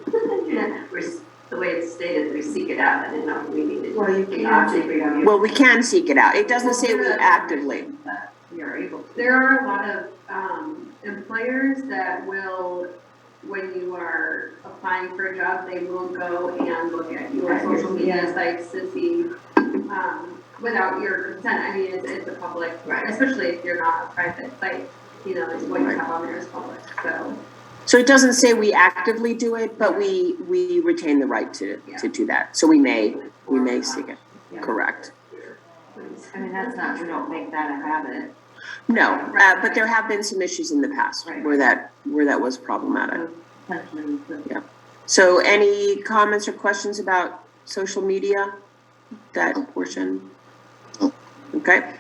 Speaker 7: The way it's stated, we seek it out, I didn't know if we needed.
Speaker 3: Well, you
Speaker 7: the
Speaker 3: can
Speaker 7: object
Speaker 3: seek it out.
Speaker 7: review.
Speaker 1: Well, we can seek it out. It doesn't say we actively.
Speaker 7: We are able to.
Speaker 5: There are a lot of employers that will, when you are applying for a job, they will go and look at your social media sites to see, without your consent. I mean, it's a public, especially if you're not a private site, what you have on there is public, so.
Speaker 1: So it doesn't say we actively do it, but we retain the right to do that. So we may seek it.
Speaker 7: Yeah.
Speaker 1: Correct.
Speaker 3: I mean, that's not, we don't make that a habit.
Speaker 1: No, but there have been some issues in the past where that was problematic.
Speaker 3: Potentially,
Speaker 1: Yeah. So any comments or questions about social media? That portion?
Speaker 8: No.
Speaker 1: Okay.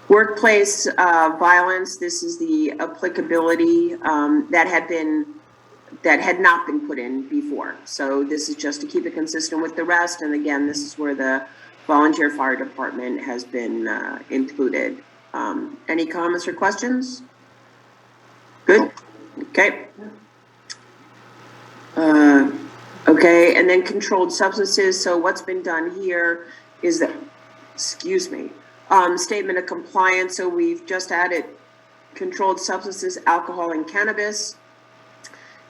Speaker 1: Workplace violence, this is the applicability that had not been put in before. So this is just to keep it consistent with the rest. And again, this is where the volunteer fire department has been included. Any comments or questions? Good. Okay. Okay, and then controlled substances. So what's been done here is that, statement of compliance. So we've just added controlled substances, alcohol and cannabis,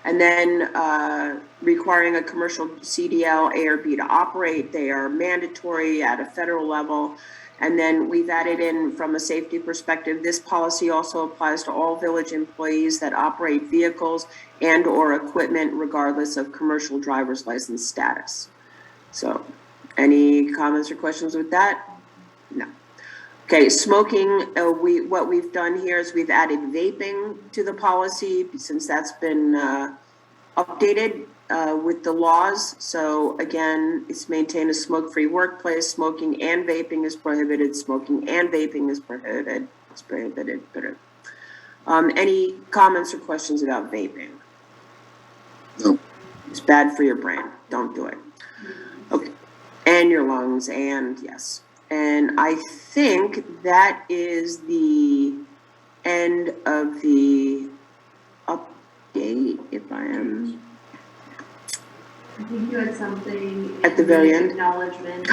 Speaker 1: and then requiring a commercial CDL A or B to operate. They are mandatory at a federal level. And then we've added in, from a safety perspective, this policy also applies to all village employees that operate vehicles and or equipment regardless of commercial driver's license status. So any comments or questions with that? No. Okay, smoking, what we've done here is we've added vaping to the policy since that's been updated with the laws. So again, it's maintain a smoke-free workplace. Smoking and vaping is prohibited. Smoking and vaping is prohibited. It's prohibited. Any comments or questions about vaping?
Speaker 8: No.
Speaker 1: It's bad for your brain. Don't do it. Okay. And your lungs, and yes. And I think that is the end of the update, if I am.
Speaker 5: I think you had something.
Speaker 1: At the very end?
Speaker 5: Acknowledgement.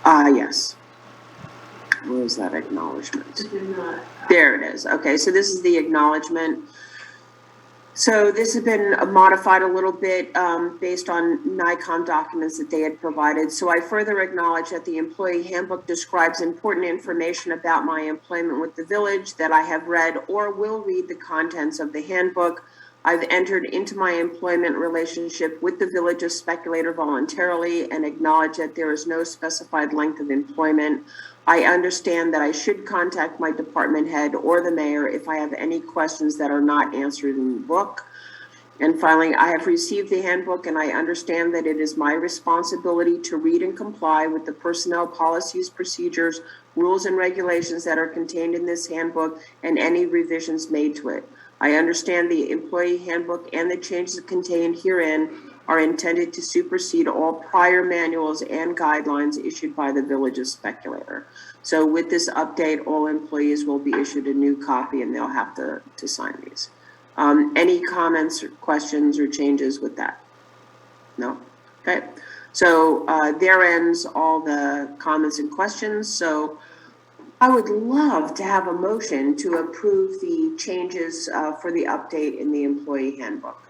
Speaker 1: Yes. Where is that acknowledgement? There it is. Okay, so this is the acknowledgement. So this has been modified a little bit based on NICOM documents that they had provided. So I further acknowledge that the employee handbook describes important information about my employment with the village, that I have read or will read the contents of the handbook. I've entered into my employment relationship with the village of Speculator voluntarily and acknowledge that there is no specified length of employment. I understand that I should contact my department head or the mayor if I have any questions that are not answered in the book. And finally, I have received the handbook and I understand that it is my responsibility to read and comply with the personnel policies, procedures, rules, and regulations that are contained in this handbook and any revisions made to it. I understand the employee handbook and the changes contained herein are intended to supersede all prior manuals and guidelines issued by the Village of Speculator. So with this update, all employees will be issued a new copy and they'll have to sign these. Any comments or questions or changes with that? No? Okay. So there ends all the comments and questions. So I would love to have a motion to approve the changes for the update in the employee handbook.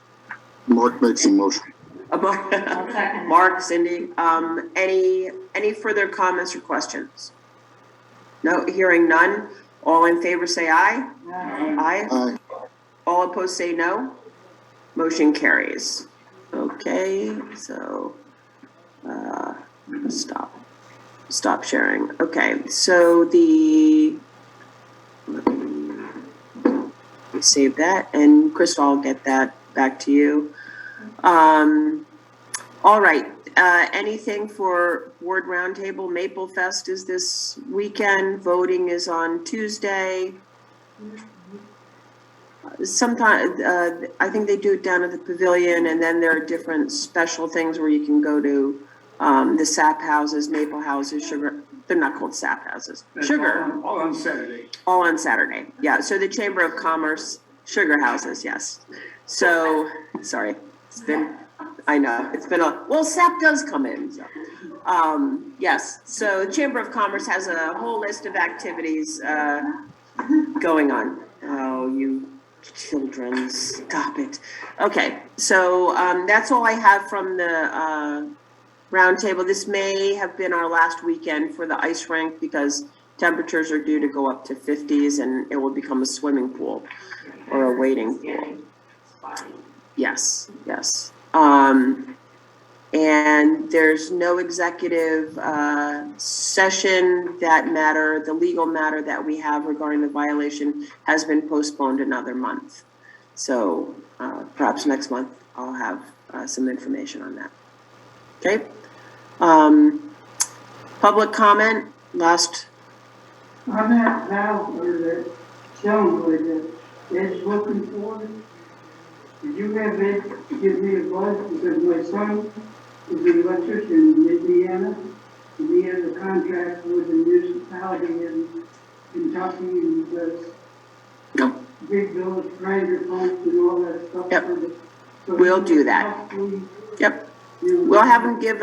Speaker 8: Mark makes a motion.
Speaker 1: Mark, Cindy, any further comments or questions? No, hearing none. All in favor say aye. Aye.
Speaker 8: Aye.
Speaker 1: All opposed say no. Motion carries. Okay, so stop sharing. Okay, so let me save that, and Crystal, I'll get that back to you. All right, anything for board roundtable? Maple Fest is this weekend, voting is on Tuesday. Sometime, I think they do it down at the pavilion, and then there are different special things where you can go to, the sap houses, maple houses, sugar, they're not called sap houses, sugar.
Speaker 9: All on Saturday.
Speaker 1: All on Saturday, yeah, so the Chamber of Commerce, sugar houses, yes. So, sorry, it's been, I know, it's been well, SAP does come in, so. Yes, so the Chamber of Commerce has a whole list of activities, going on. Oh, you children, stop it. Okay, so, that's all I have from the, roundtable. This may have been our last weekend for the ice rink because temperatures are due to go up to 50s and it will become a swimming pool or a wading pool. Yes, yes. And there's no executive session. That matter, the legal matter that we have regarding the violation has been postponed another month. So perhaps next month I'll have some information on that. Okay. Public comment, last.
Speaker 4: On that valve or that cylinder that Ed's looking for, did you have Ed give me a buzz? Because my son is an electrician in Indiana, and he has a contract with a municipality in Kentucky, and does big bills, grinder pumps and all that stuff.
Speaker 1: Yep.
Speaker 4: So
Speaker 1: We'll do that.
Speaker 4: possibly,
Speaker 1: Yep. We'll have him give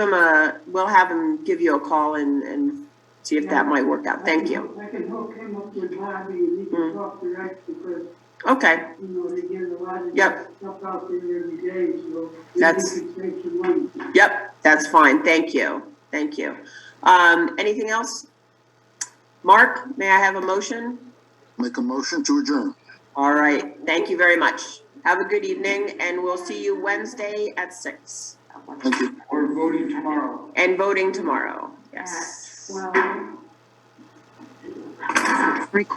Speaker 1: you a call and see if that might work out. Thank you.
Speaker 4: I can hook him up with Bobby and he can talk direct because,
Speaker 1: Okay,
Speaker 4: you know, they get a lot of
Speaker 1: Yep.
Speaker 4: stuff out there every day, so
Speaker 1: That's-
Speaker 4: maybe he can save some money.
Speaker 1: yep, that's fine. Thank you. Thank you. Anything else? Mark, may I have a motion?
Speaker 8: Make a motion to adjourn.
Speaker 1: All right, thank you very much. Have a good evening and we'll see you Wednesday at 6.
Speaker 8: Thank you.
Speaker 9: We're voting tomorrow.
Speaker 1: And voting tomorrow, yes.
Speaker 3: Well,
Speaker 2: Rec-